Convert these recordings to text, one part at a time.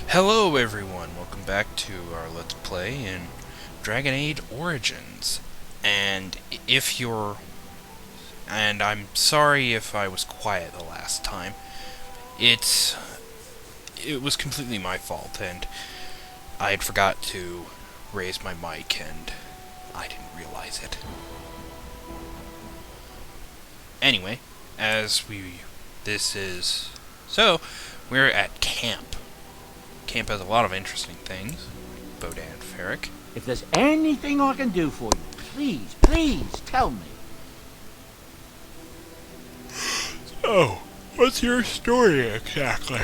Hello everyone, welcome back to our Let's Play in Dragon Age Origins. And if you're... And I'm sorry if I was quiet the last time. It was completely my fault, and I had forgot to raise my mic, and I didn't realize it. Anyway, we're at camp. Camp has a lot of interesting things. Bodan Ferric. If there's anything I can do for you, please tell me. Oh, what's your story exactly?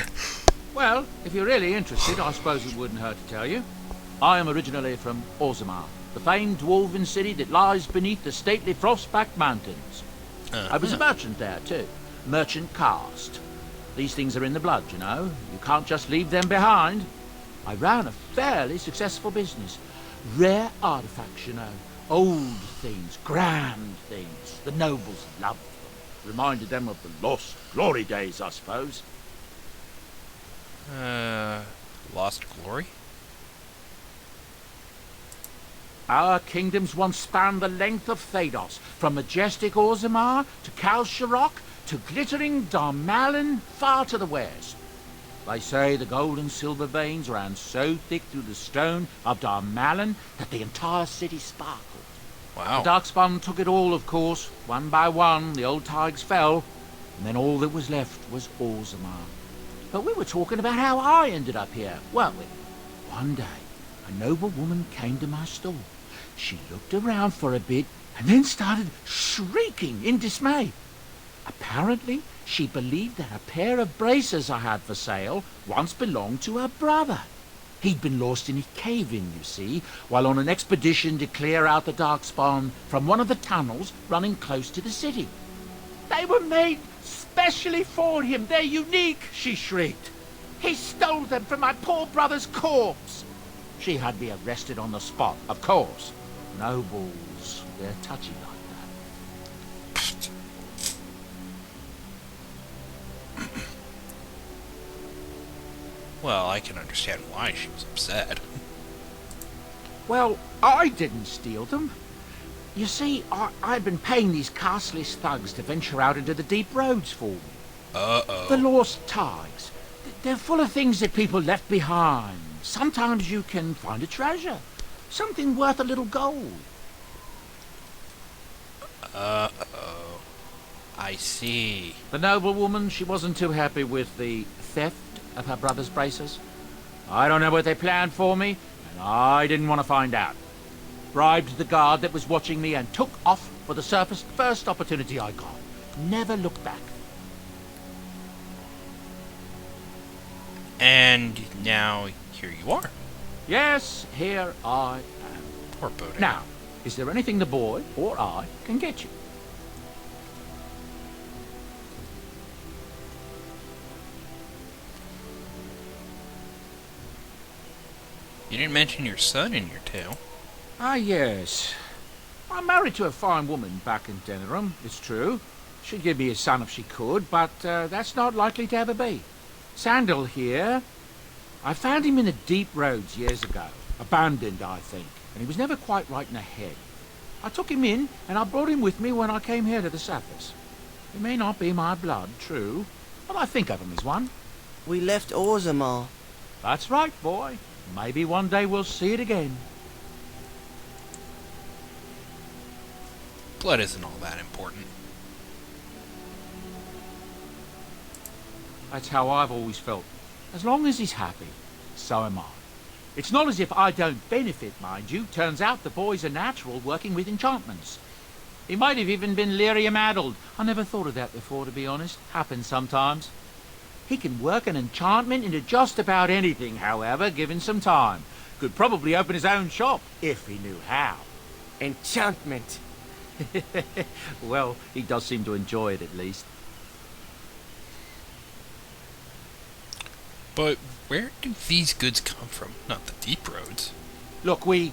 Well, if you're really interested, I suppose it wouldn't hurt to tell you. I am originally from Orzammar, the famed dwarven city that lies beneath the stately Frostback Mountains. I was a merchant there, too. Merchant caste. These things are in the blood, you know. You can't just leave them behind. I ran a fairly successful business. Rare artifacts, you know. Old things, grand things. The nobles loved them. Reminded them of the lost glory days, I suppose. Lost Glory? Our kingdoms once spanned the length of Thados, from majestic Orzammar to Kal Sharok to glittering Darmalin far to the west. They say the gold and silver veins ran so thick through the stone of Darmalin that the entire city sparkled. Wow. The Darkspawn took it all, of course. One by one, the old Tigers fell, and then all that was left was Orzammar. But we were talking about how I ended up here, weren't we? One day, a noble woman came to my store. She looked around for a bit and then started shrieking in dismay. Apparently, she believed that a pair of braces I had for sale once belonged to her brother. He'd been lost in a cave-in, you see, while on an expedition to clear out the Darkspawn from one of the tunnels running close to the city. They were made specially for him. They're unique, she shrieked. He stole them from my poor brother's corpse. She had me arrested on the spot, of course. Nobles, they're touchy like that. Well, I can understand why she was upset. Well, I didn't steal them. You see, I'd been paying these castless thugs to venture out into the deep roads for me. Uh-oh. The lost ties. They're full of things that people left behind. Sometimes you can find a treasure. Something worth a little gold. Uh-oh. I see. The noblewoman, she wasn't too happy with the theft of her brother's braces. I don't know what they planned for me, and I didn't want to find out. Bribed the guard that was watching me and took off for the surface first opportunity I got. Never looked back. And now, here you are. Yes, here I am. Poor Bodan. Now, is there anything the boy or I can get you? You didn't mention your son in your tale. Ah, yes. I'm married to a fine woman back in Denerim, it's true. She'd give me a son if she could, but that's not likely to ever be. Sandal here. I found him in the deep roads years ago. Abandoned, I think, and he was never quite right in the head. I took him in, and I brought him with me when I came here to the surface. He may not be my blood, true, but I think of him as one. We left Orzammar. That's right, boy. Maybe one day we'll see it again. Blood isn't all that important. That's how I've always felt. As long as he's happy, so am I. It's not as if I don't benefit, mind you. Turns out the boy's a natural working with enchantments. He might have even been lyrium-addled. I never thought of that before, to be honest. Happens sometimes. He can work an enchantment into just about anything, however, given some time. Could probably open his own shop, if he knew how. Enchantment. Well, he does seem to enjoy it, at least. But where do these goods come from? Not the deep roads. Look, we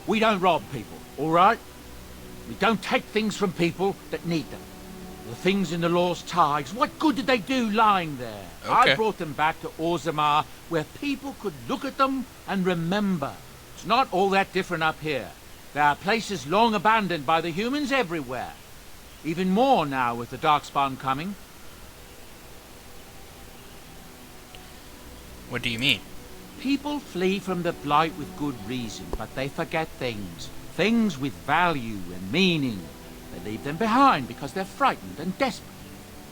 don't rob people, all right? We don't take things from people that need them. The things in the Lost Tigers, what good did they do lying there? Okay. I brought them back to Orzammar, where people could look at them and remember. It's not all that different up here. There are places long abandoned by the humans everywhere. Even more now with the Darkspawn coming. What do you mean? People flee from the Blight with good reason, but they forget things. Things with value and meaning. They leave them behind because they're frightened and desperate.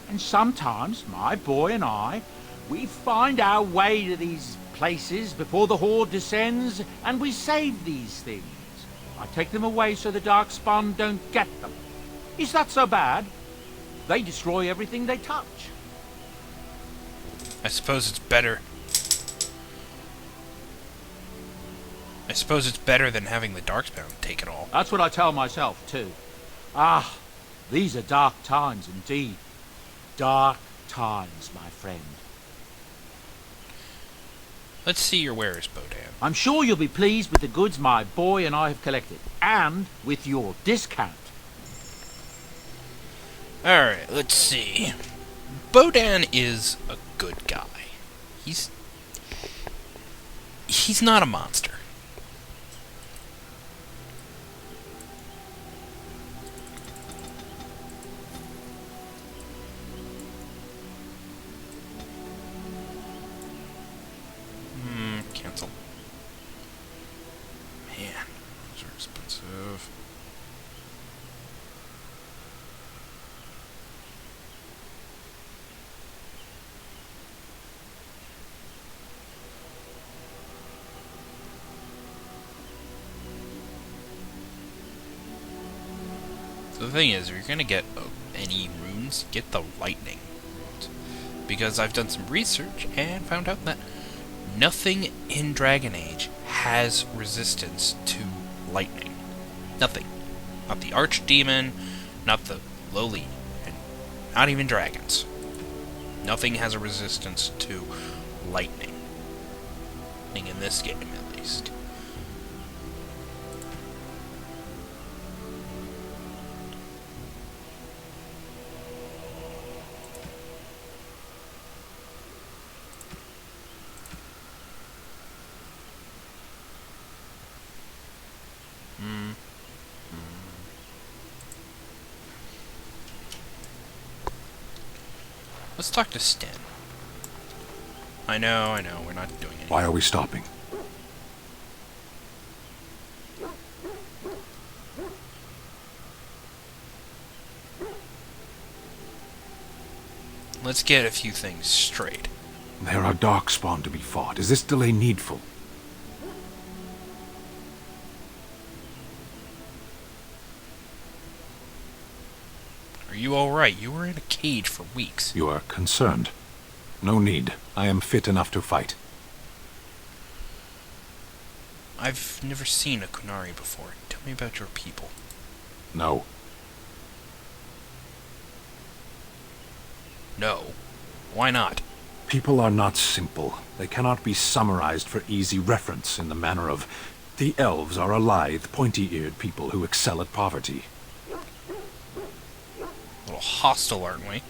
And sometimes, my boy and I, we find our way to these places before the Horde descends, and we save these things. I take them away so the Darkspawn don't get them. Is that so bad? They destroy everything they touch. I suppose it's better. I suppose it's better than having the Darkspawn take it all. That's what I tell myself, too. Ah, these are dark times indeed. Dark times, my friend. Let's see your wares, Bodan. I'm sure you'll be pleased with the goods my boy and I have collected, and with your discount. Alright, let's see. Bodan is a good guy. He's not a monster. Cancel. Man, those are expensive. So the thing is, if you're gonna get any runes, get the lightning runes. Because I've done some research and found out that nothing in Dragon Age has resistance to lightning. Nothing. Not the Archdemon, not the lowly, and not even dragons. Nothing has a resistance to lightning. In this game, at least. Let's talk to Sten. I know, we're not doing anything. Why are we stopping? Let's get a few things straight. There are Darkspawn to be fought. Is this delay needful? Are you alright? You were in a cage for weeks. You are concerned. No need. I am fit enough to fight. I've never seen a Kunari before. Tell me about your people. No. No. Why not? People are not simple. They cannot be summarized for easy reference in the manner of... The elves are a lithe, pointy-eared people who excel at poverty. A little hostile, aren't we?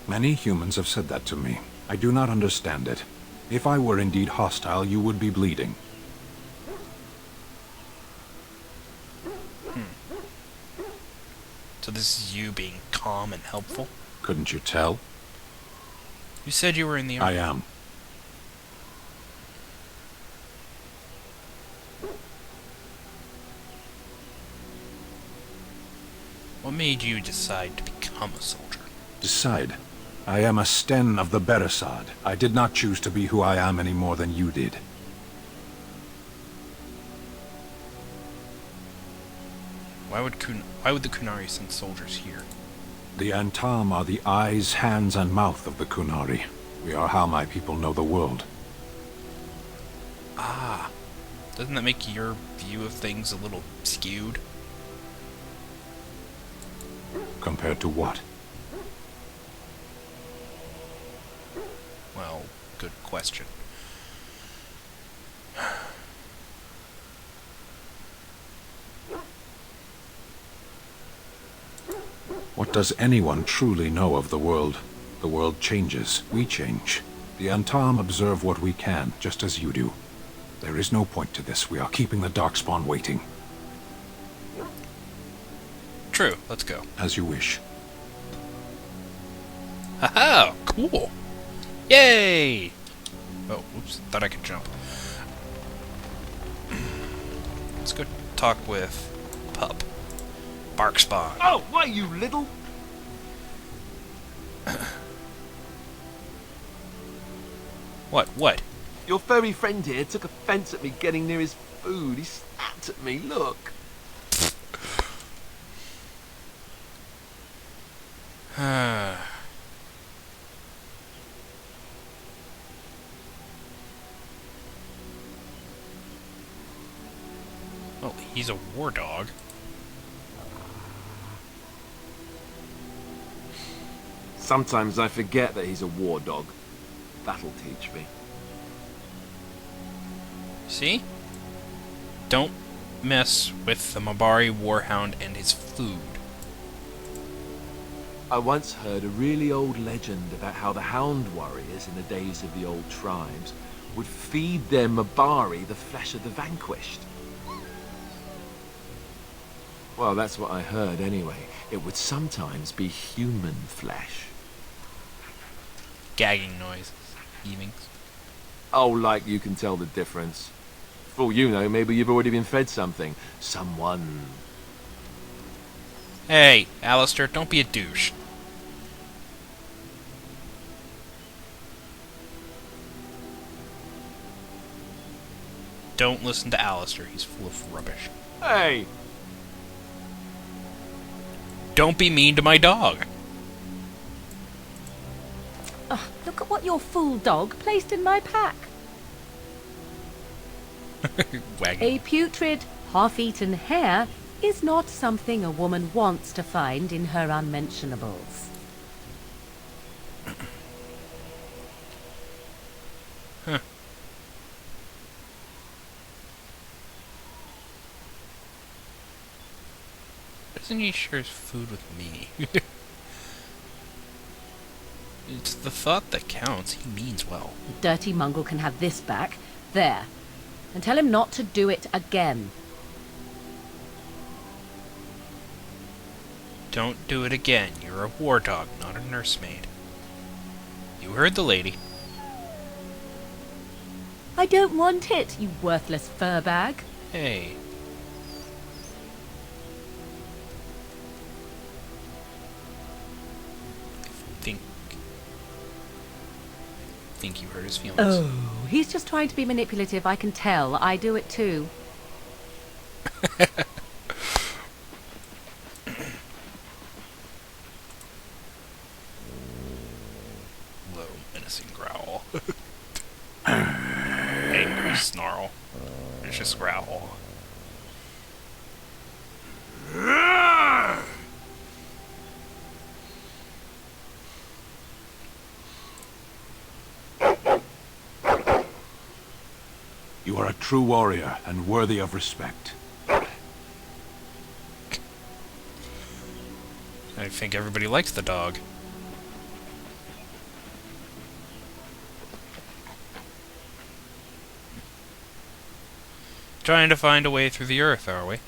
Many humans have said that to me. I do not understand it. If I were indeed hostile, you would be bleeding. So this is you being calm and helpful? Couldn't you tell? You said you were in the I army. am. What made you decide to become a soldier? Decide. I am a Sten of the Beresad. I did not choose to be who I am any more than you did. Why would the Kunari send soldiers here? The Antam are the eyes, hands, and mouth of the Kunari. We are how my people know the world. Ah. Doesn't that make your view of things a little skewed? Compared to what? Well, good question. What does anyone truly know of the world? The world changes. We change. The Antam observe what we can, just as you do. There is no point to this. We are keeping the Darkspawn waiting. True, let's go. As you wish. Haha, cool. Yay! Oh, oops, thought I could jump. Let's go talk with Pup. Barkspawn. Oh, why, you little... What? Your furry friend here took offense at me getting near his food. He snapped at me, look. Well, he's a war dog. Sometimes I forget that he's a war dog. That'll teach me. See? Don't mess with the Mabari Warhound and his food. I once heard a really old legend about how the Hound warriors in the days of the old tribes would feed their Mabari the flesh of the vanquished. Well, that's what I heard anyway. It would sometimes be human flesh. Gagging noises. Heavings. Oh, like you can tell the difference. For all you know, maybe you've already been fed something. Someone. Hey, Alistair, don't be a douche. Don't listen to Alistair, he's full of rubbish. Hey! Don't be mean to my dog. Look at what your fool dog placed in my pack. Wagging. A putrid, half-eaten hare is not something a woman wants to find in her unmentionables. Huh. Doesn't he share his food with me? It's the thought that counts. He means well. The dirty mongrel can have this back. There. And tell him not to do it again. Don't do it again. You're a war dog, not a nursemaid. You heard the lady. I don't want it, you worthless fur bag. Hey. Think you hurt his feelings. Oh, he's just trying to be manipulative, I can tell. I do it too. Low, menacing growl. Angry snarl. Vicious growl. You are a true warrior and worthy of respect. I think everybody likes the dog. Trying to find a way through the earth, are we?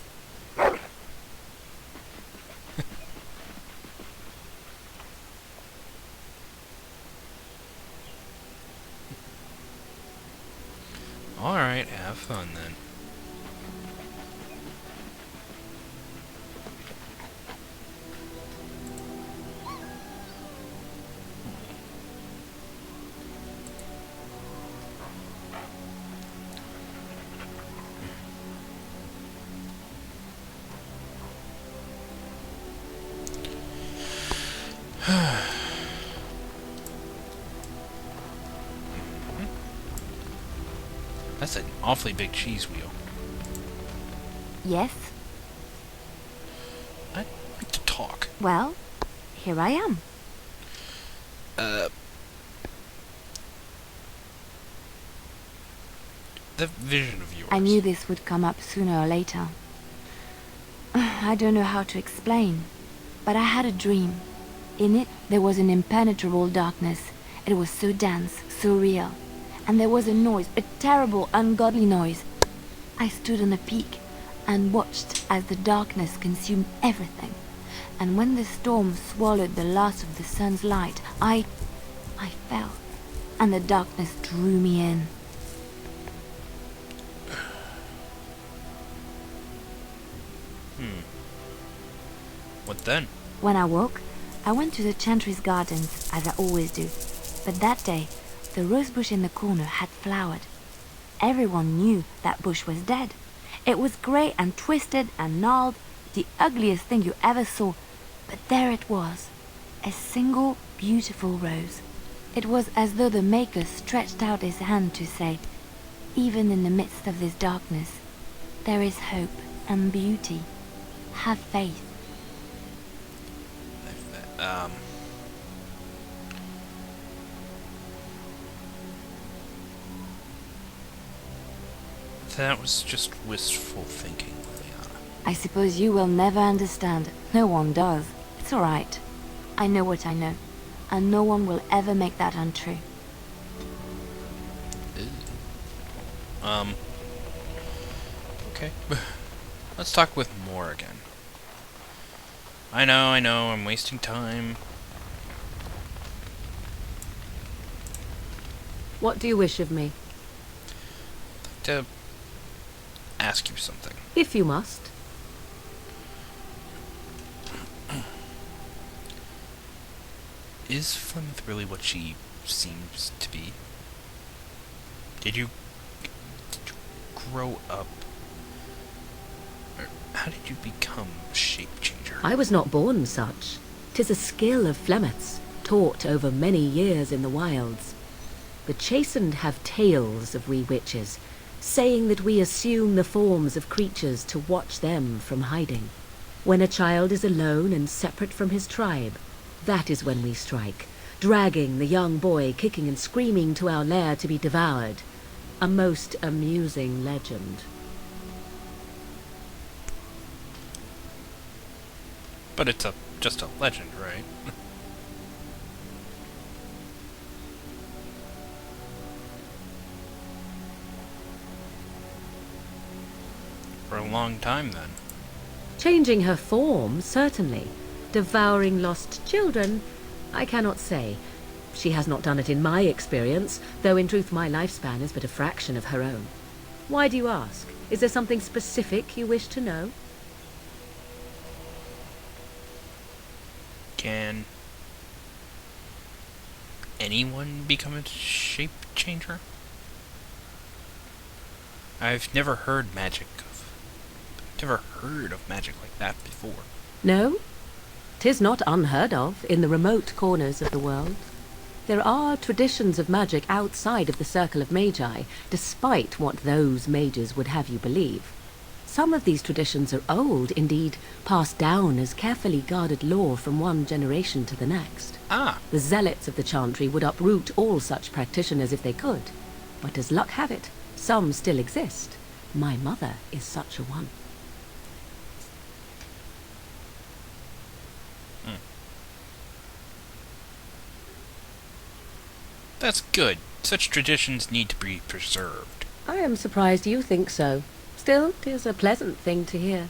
Alright, have fun then. That's an awfully big cheese wheel. Yes? I'd like to talk. Well, here I am. The vision of yours. I knew this would come up sooner or later. I don't know how to explain. But I had a dream. In it, there was an impenetrable darkness. It was so dense, so real. And there was a noise, a terrible, ungodly noise. I stood on a peak and watched as the darkness consumed everything. And when the storm swallowed the last of the sun's light, I fell. And the darkness drew me in. What then? When I woke, I went to the Chantry's gardens, as I always do. But that day, the rose bush in the corner had flowered. Everyone knew that bush was dead. It was grey and twisted and gnarled, the ugliest thing you ever saw. But there it was, a single beautiful rose. It was as though the Maker stretched out his hand to say, even in the midst of this darkness, there is hope and beauty. Have faith. That was just wistful thinking, Liliana. I suppose you will never understand. No one does. It's all right. I know what I know, and no one will ever make that untrue. Okay. Let's talk with Morrigan. I know, I'm wasting time. What do you wish of me? To ask you something. If you must. Is Flemeth really what she seems to be? Did you grow up? Or how did you become a shape changer? I was not born such. 'Tis a skill of Flemeth's, taught over many years in the wilds. The chastened have tales of we witches, saying that we assume the forms of creatures to watch them from hiding. When a child is alone and separate from his tribe, that is when we strike, dragging the young boy kicking and screaming to our lair to be devoured. A most amusing legend. But it's just a legend, right? For a long time, then. Changing her form, certainly. Devouring lost children, I cannot say. She has not done it in my experience, though in truth my lifespan is but a fraction of her own. Why do you ask? Is there something specific you wish to know? Can anyone become a shape changer? I've never heard of magic like that before. No? 'Tis not unheard of in the remote corners of the world. There are traditions of magic outside of the circle of magi, despite what those mages would have you believe. Some of these traditions are old, indeed, passed down as carefully guarded lore from one generation to the next. Ah, The zealots of the Chantry would uproot all such practitioners if they could. But as luck have it, some still exist. My mother is such a one. that's good. Such traditions need to be preserved. I am surprised you think so. Still, 'tis a pleasant thing to hear.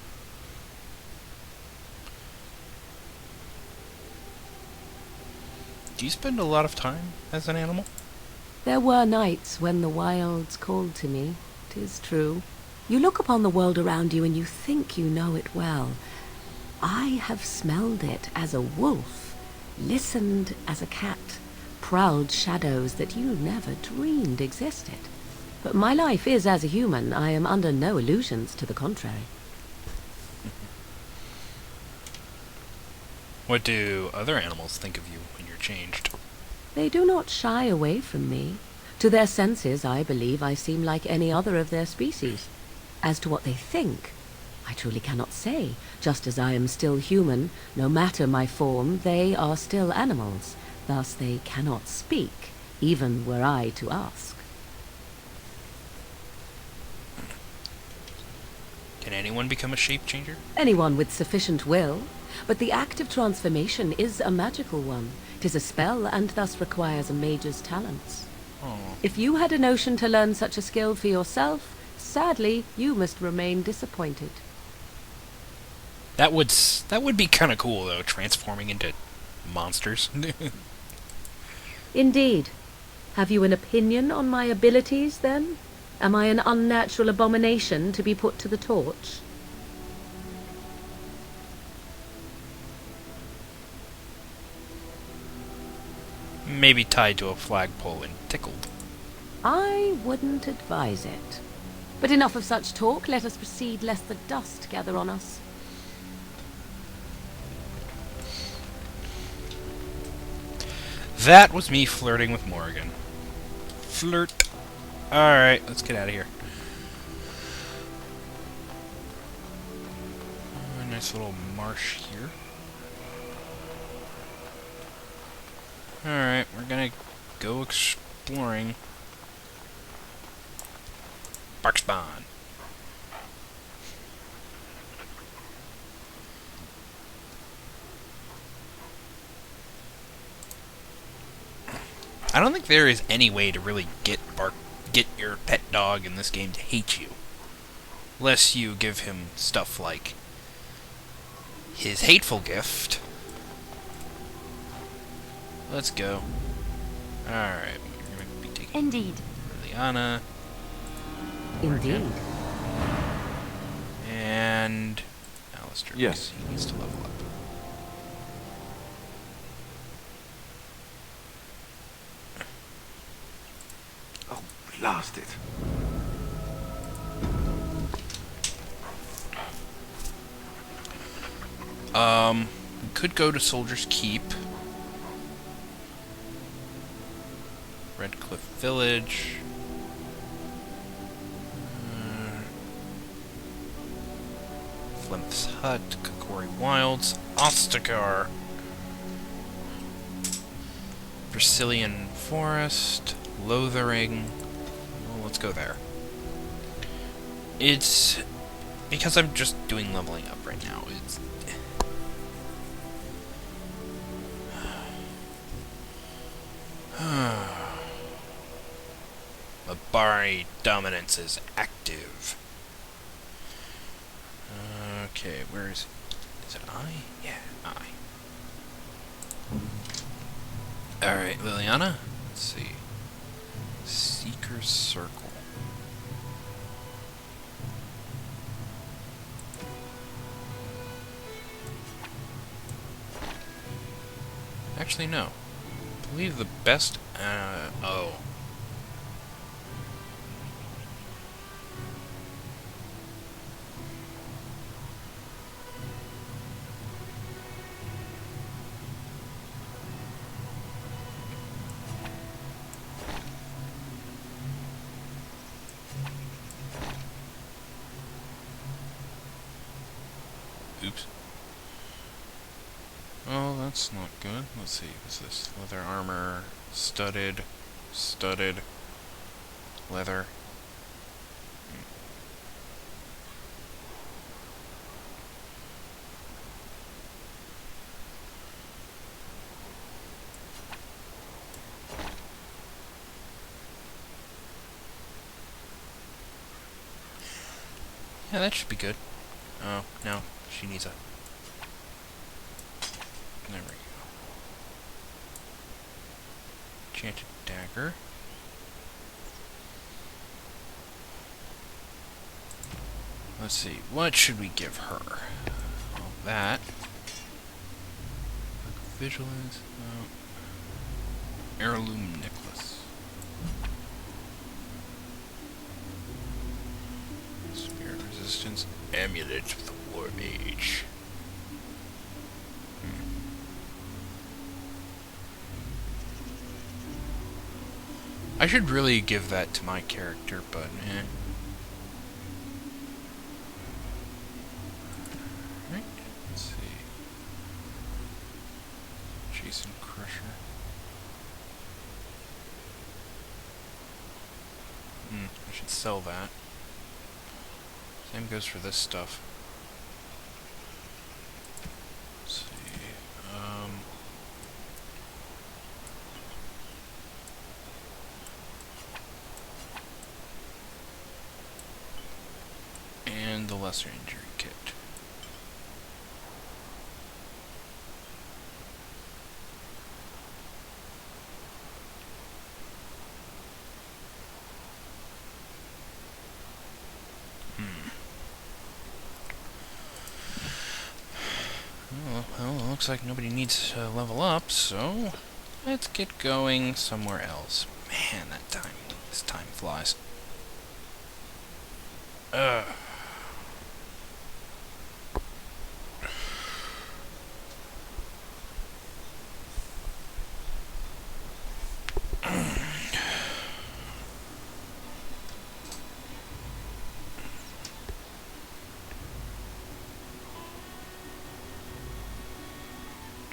Do you spend a lot of time as an animal? There were nights when the wilds called to me, 'tis true. You look upon the world around you and you think you know it well. I have smelled it as a wolf, listened as a cat, prowled shadows that you never dreamed existed. But my life is as a human. I am under no illusions to the contrary. What do other animals think of you when you're changed? They do not shy away from me. To their senses, I believe I seem like any other of their species. As to what they think, I truly cannot say. Just as I am still human, no matter my form, they are still animals. Thus they cannot speak, even were I to ask. Can anyone become a shape changer? Anyone with sufficient will. but the act of transformation is a magical one. 'Tis a spell, and thus requires a mage's talents. Oh. If you had a notion to learn such a skill for yourself, sadly, you must remain disappointed. That would be kind of cool though, transforming into monsters. Indeed. Have you an opinion on my abilities, then? Am I an unnatural abomination to be put to the torch? Maybe tied to a flagpole and tickled. I wouldn't advise it. But enough of such talk. Let us proceed, lest the dust gather on us. That was me flirting with Morrigan. Flirt. Alright, let's get out of here. Nice little marsh here. Alright, we're gonna go exploring. Barkspawn. I don't think there is any way to really get your pet dog in this game to hate you. Unless you give him stuff like his hateful gift. Let's go. Alright, we're going to be taking Indeed. Liliana. Indeed. And Alistair. Yes. He needs to level up. Oh, blast it. We could go to Soldier's Keep. Redcliffe Village. Flemth's Hut, Kokori Wilds, Ostagar, Brazilian Forest, Lothering. Well, let's go there. It's because I'm just doing leveling up right now. It's Mabari dominance is active. Okay, where is it I? Yeah, I. Alright, Liliana. Let's see. Seeker's Circle. Actually, no. I believe the best, oh. Oops. Oh, that's not good. Let's see, what's this? Leather armor, studded, leather. Yeah, that should be good. Oh, no, she needs a... There we go. Enchanted dagger. Let's see, what should we give her? Well, that. Vigilance. Heirloom necklace. Spirit resistance. Amulet of the War Mage. I should really give that to my character, but eh. Right, let's see. Jason Crusher. I should sell that. Same goes for this stuff. And the lesser injury kit. Well, looks like nobody needs to level up, so let's get going somewhere else. Man, this time flies. Ugh.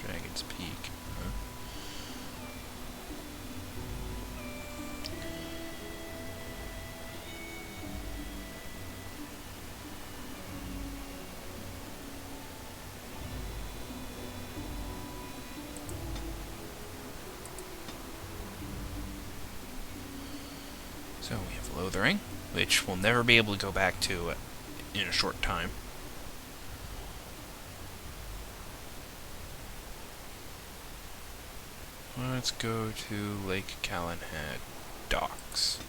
Dragon's Peak. Huh? So we have Lothering, which we'll never be able to go back to in a short time. Let's go to Lake Calenhad Docks.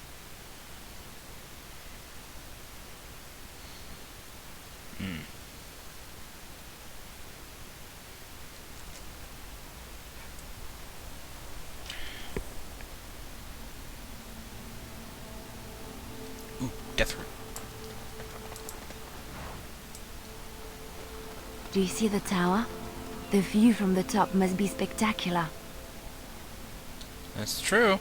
Ooh, Death Root. Do you see the tower? The view from the top must be spectacular. That's true.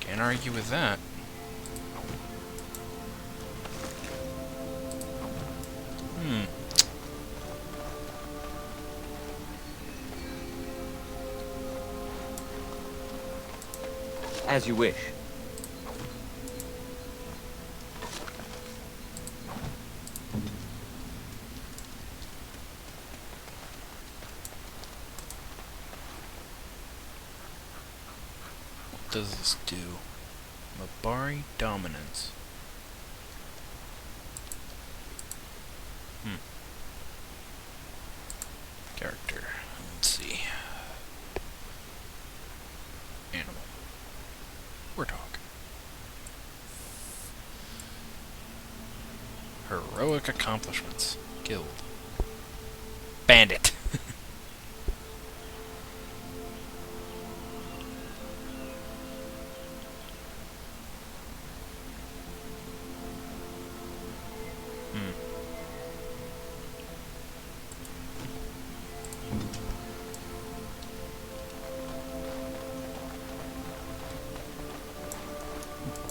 Can't argue with that. As you wish. What does this do? Mabari Dominance. Character. Let's see. Animal. Warthog. Heroic accomplishments. Guild. Bandit.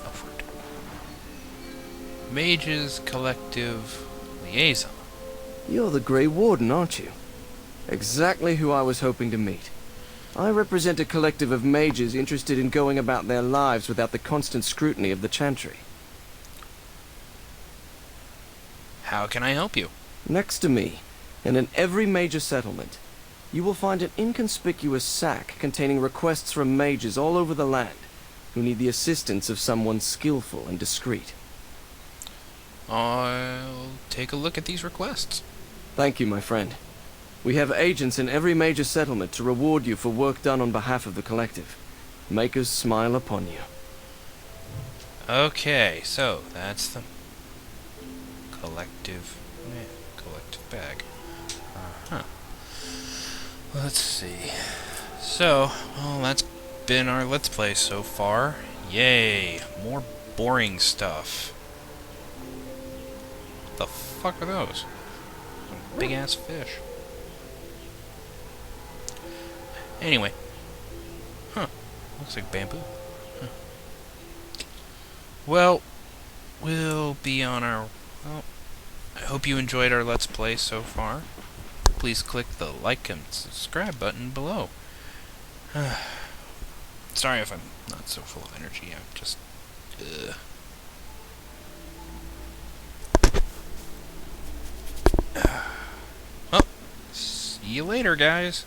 Upward. Mages Collective Liaison. You're the Grey Warden, aren't you? Exactly who I was hoping to meet. I represent a collective of mages interested in going about their lives without the constant scrutiny of the Chantry. How can I help you? Next to me, and in every major settlement, you will find an inconspicuous sack containing requests from mages all over the land who need the assistance of someone skillful and discreet. I'll take a look at these requests. Thank you, my friend. We have agents in every major settlement to reward you for work done on behalf of the collective. Make us smile upon you. Okay, so that's the collective bag. Let's see. So, well, that's been our Let's Play so far. Yay, more boring stuff. What the fuck are those? Some big-ass fish. Anyway. Looks like bamboo. Well, we'll be on our... Well, I hope you enjoyed our Let's Play so far. Please click the like and subscribe button below. Sorry if I'm not so full of energy. I'm just... Well, see you later, guys.